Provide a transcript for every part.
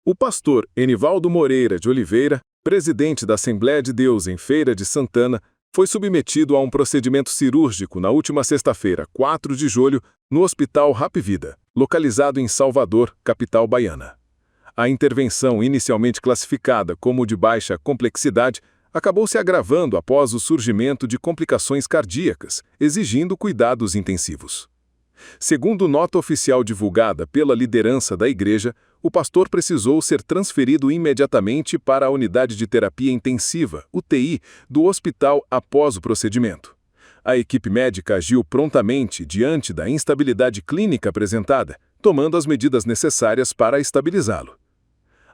O pastor Enivaldo Moreira de Oliveira, presidente da Assembleia de Deus em Feira de Santana, foi submetido a um procedimento cirúrgico na última sexta-feira, 4 de julho, no Hospital Hapvida, localizado em Salvador, capital baiana. A intervenção, inicialmente classificada como de baixa complexidade, acabou se agravando após o surgimento de complicações cardíacas, exigindo cuidados intensivos. Segundo nota oficial divulgada pela liderança da igreja, o pastor precisou ser transferido imediatamente para a unidade de terapia intensiva, UTI, do hospital após o procedimento. A equipe médica agiu prontamente diante da instabilidade clínica apresentada, tomando as medidas necessárias para estabilizá-lo.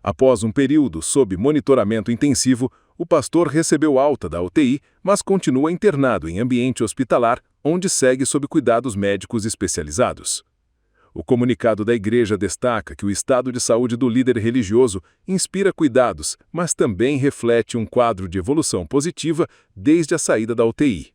Após um período sob monitoramento intensivo, o pastor recebeu alta da UTI, mas continua internado em ambiente hospitalar, onde segue sob cuidados médicos especializados. O comunicado da igreja destaca que o estado de saúde do líder religioso inspira cuidados, mas também reflete um quadro de evolução positiva desde a saída da UTI.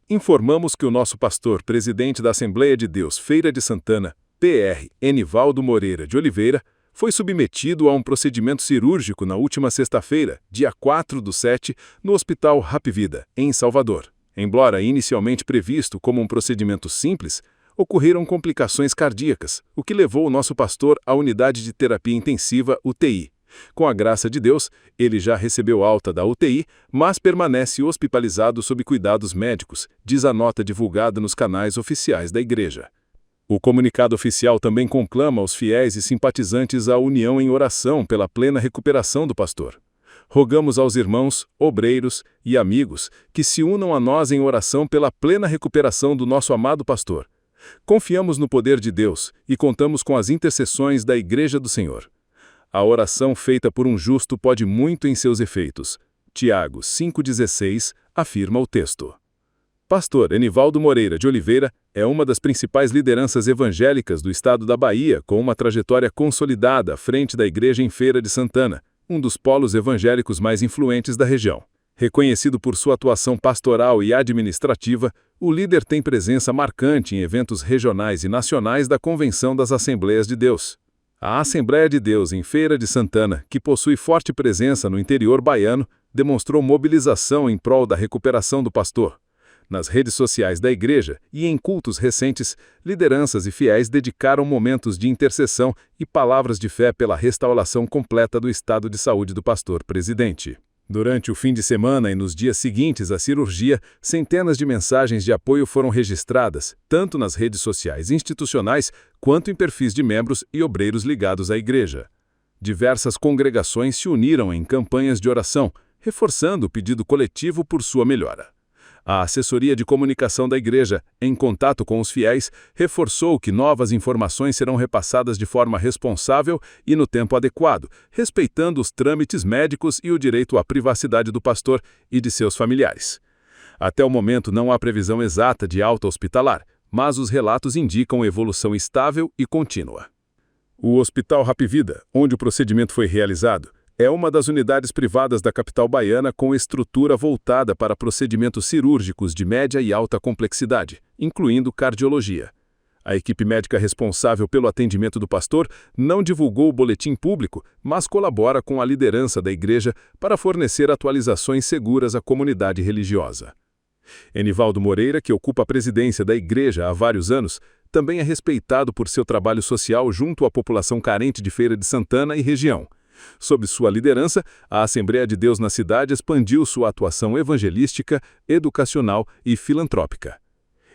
Informamos que o nosso pastor, presidente da Assembleia de Deus Feira de Santana, PR, Enivaldo Moreira de Oliveira, foi submetido a um procedimento cirúrgico na última sexta-feira, dia 4/7, no Hospital Hapvida, em Salvador. Embora inicialmente previsto como um procedimento simples, ocorreram complicações cardíacas, o que levou o nosso pastor à unidade de terapia intensiva UTI. Com a graça de Deus, ele já recebeu alta da UTI, mas permanece hospitalizado sob cuidados médicos, diz a nota divulgada nos canais oficiais da igreja. O comunicado oficial também conclama aos fiéis e simpatizantes a união em oração pela plena recuperação do pastor. Rogamos aos irmãos, obreiros e amigos que se unam a nós em oração pela plena recuperação do nosso amado pastor. Confiamos no poder de Deus e contamos com as intercessões da Igreja do Senhor. A oração feita por um justo pode muito em seus efeitos. Tiago 5,16 afirma o texto. Pastor Enivaldo Moreira de Oliveira é uma das principais lideranças evangélicas do estado da Bahia, com uma trajetória consolidada à frente da igreja em Feira de Santana, um dos polos evangélicos mais influentes da região. Reconhecido por sua atuação pastoral e administrativa, o líder tem presença marcante em eventos regionais e nacionais da Convenção das Assembleias de Deus. A Assembleia de Deus em Feira de Santana, que possui forte presença no interior baiano, demonstrou mobilização em prol da recuperação do pastor. Nas redes sociais da igreja e em cultos recentes, lideranças e fiéis dedicaram momentos de intercessão e palavras de fé pela restauração completa do estado de saúde do pastor presidente. Durante o fim de semana e nos dias seguintes à cirurgia, centenas de mensagens de apoio foram registradas, tanto nas redes sociais institucionais quanto em perfis de membros e obreiros ligados à igreja. Diversas congregações se uniram em campanhas de oração, reforçando o pedido coletivo por sua melhora. A assessoria de comunicação da igreja, em contato com os fiéis, reforçou que novas informações serão repassadas de forma responsável e no tempo adequado, respeitando os trâmites médicos e o direito à privacidade do pastor e de seus familiares. Até o momento não há previsão exata de alta hospitalar, mas os relatos indicam evolução estável e contínua. O Hospital Hapvida, onde o procedimento foi realizado, é uma das unidades privadas da capital baiana com estrutura voltada para procedimentos cirúrgicos de média e alta complexidade, incluindo cardiologia. A equipe médica responsável pelo atendimento do pastor não divulgou o boletim público, mas colabora com a liderança da igreja para fornecer atualizações seguras à comunidade religiosa. Enivaldo Moreira, que ocupa a presidência da igreja há vários anos, também é respeitado por seu trabalho social junto à população carente de Feira de Santana e região. Sob sua liderança, a Assembleia de Deus na cidade expandiu sua atuação evangelística, educacional e filantrópica.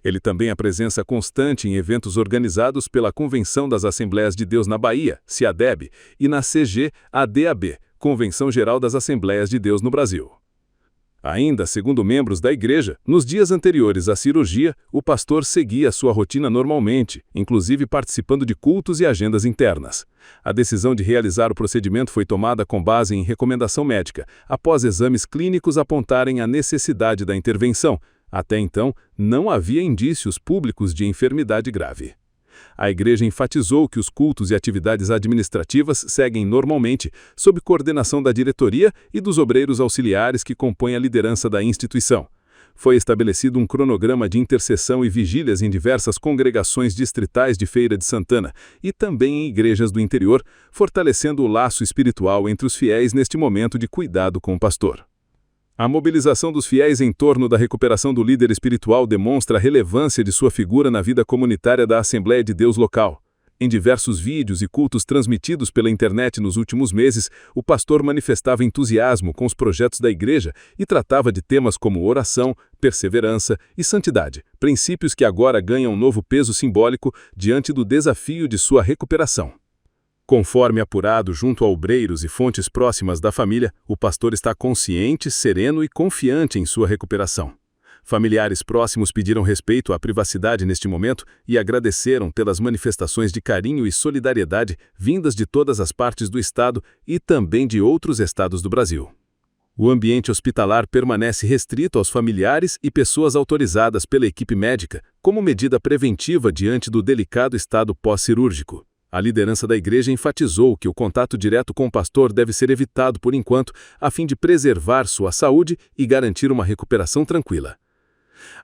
Ele também é presença constante em eventos organizados pela Convenção das Assembleias de Deus na Bahia, CIADEB, e na CGADAB, Convenção Geral das Assembleias de Deus no Brasil. Ainda, segundo membros da igreja, nos dias anteriores à cirurgia, o pastor seguia sua rotina normalmente, inclusive participando de cultos e agendas internas. A decisão de realizar o procedimento foi tomada com base em recomendação médica, após exames clínicos apontarem a necessidade da intervenção. Até então, não havia indícios públicos de enfermidade grave. A igreja enfatizou que os cultos e atividades administrativas seguem normalmente, sob coordenação da diretoria e dos obreiros auxiliares que compõem a liderança da instituição. foi estabelecido um cronograma de intercessão e vigílias em diversas congregações distritais de Feira de Santana e também em igrejas do interior, fortalecendo o laço espiritual entre os fiéis neste momento de cuidado com o pastor. A mobilização dos fiéis em torno da recuperação do líder espiritual demonstra a relevância de sua figura na vida comunitária da Assembleia de Deus local. Em diversos vídeos e cultos transmitidos pela internet nos últimos meses, o pastor manifestava entusiasmo com os projetos da igreja e tratava de temas como oração, perseverança e santidade, princípios que agora ganham um novo peso simbólico diante do desafio de sua recuperação. Conforme apurado junto a obreiros e fontes próximas da família, o pastor está consciente, sereno e confiante em sua recuperação. Familiares próximos pediram respeito à privacidade neste momento e agradeceram pelas manifestações de carinho e solidariedade vindas de todas as partes do estado e também de outros estados do Brasil. O ambiente hospitalar permanece restrito aos familiares e pessoas autorizadas pela equipe médica como medida preventiva diante do delicado estado pós-cirúrgico. A liderança da igreja enfatizou que o contato direto com o pastor deve ser evitado por enquanto, a fim de preservar sua saúde e garantir uma recuperação tranquila.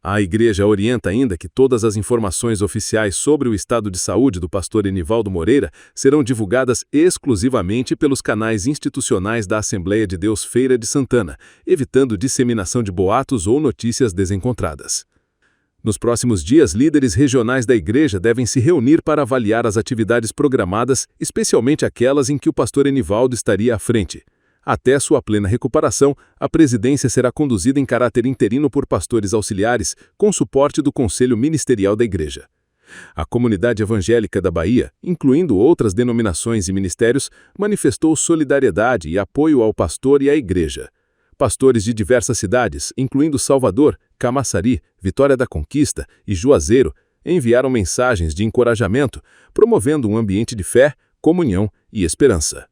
A igreja orienta ainda que todas as informações oficiais sobre o estado de saúde do pastor Enivaldo Moreira serão divulgadas exclusivamente pelos canais institucionais da Assembleia de Deus Feira de Santana, evitando disseminação de boatos ou notícias desencontradas. Nos próximos dias, líderes regionais da igreja devem se reunir para avaliar as atividades programadas, especialmente aquelas em que o pastor Enivaldo estaria à frente. Até sua plena recuperação, a presidência será conduzida em caráter interino por pastores auxiliares, com suporte do Conselho Ministerial da Igreja. A comunidade evangélica da Bahia, incluindo outras denominações e ministérios, manifestou solidariedade e apoio ao pastor e à igreja. Pastores de diversas cidades, incluindo Salvador, Camaçari, Vitória da Conquista e Juazeiro, enviaram mensagens de encorajamento, promovendo um ambiente de fé, comunhão e esperança.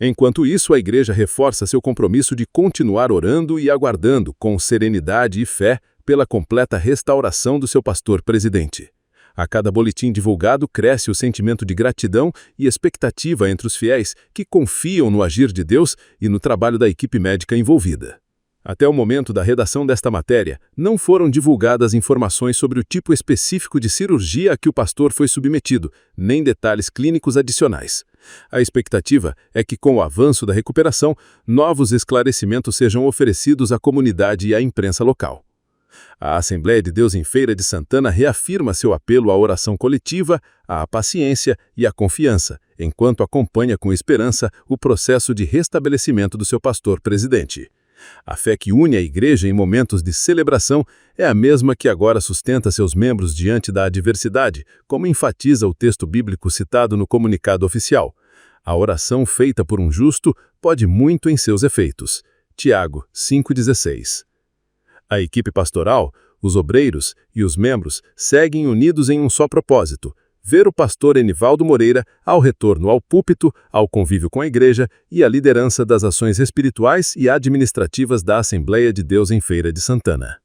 Enquanto isso, a igreja reforça seu compromisso de continuar orando e aguardando com serenidade e fé pela completa restauração do seu pastor presidente. A cada boletim divulgado cresce o sentimento de gratidão e expectativa entre os fiéis que confiam no agir de Deus e no trabalho da equipe médica envolvida. Até o momento da redação desta matéria, não foram divulgadas informações sobre o tipo específico de cirurgia a que o pastor foi submetido, nem detalhes clínicos adicionais. A expectativa é que, com o avanço da recuperação, novos esclarecimentos sejam oferecidos à comunidade e à imprensa local. A Assembleia de Deus em Feira de Santana reafirma seu apelo à oração coletiva, à paciência e à confiança, enquanto acompanha com esperança o processo de restabelecimento do seu pastor presidente. A fé que une a igreja em momentos de celebração é a mesma que agora sustenta seus membros diante da adversidade, como enfatiza o texto bíblico citado no comunicado oficial. A oração feita por um justo pode muito em seus efeitos. Tiago 5,16. A equipe pastoral, os obreiros e os membros seguem unidos em um só propósito: ver o pastor Enivaldo Moreira ao retorno ao púlpito, ao convívio com a igreja e à liderança das ações espirituais e administrativas da Assembleia de Deus em Feira de Santana.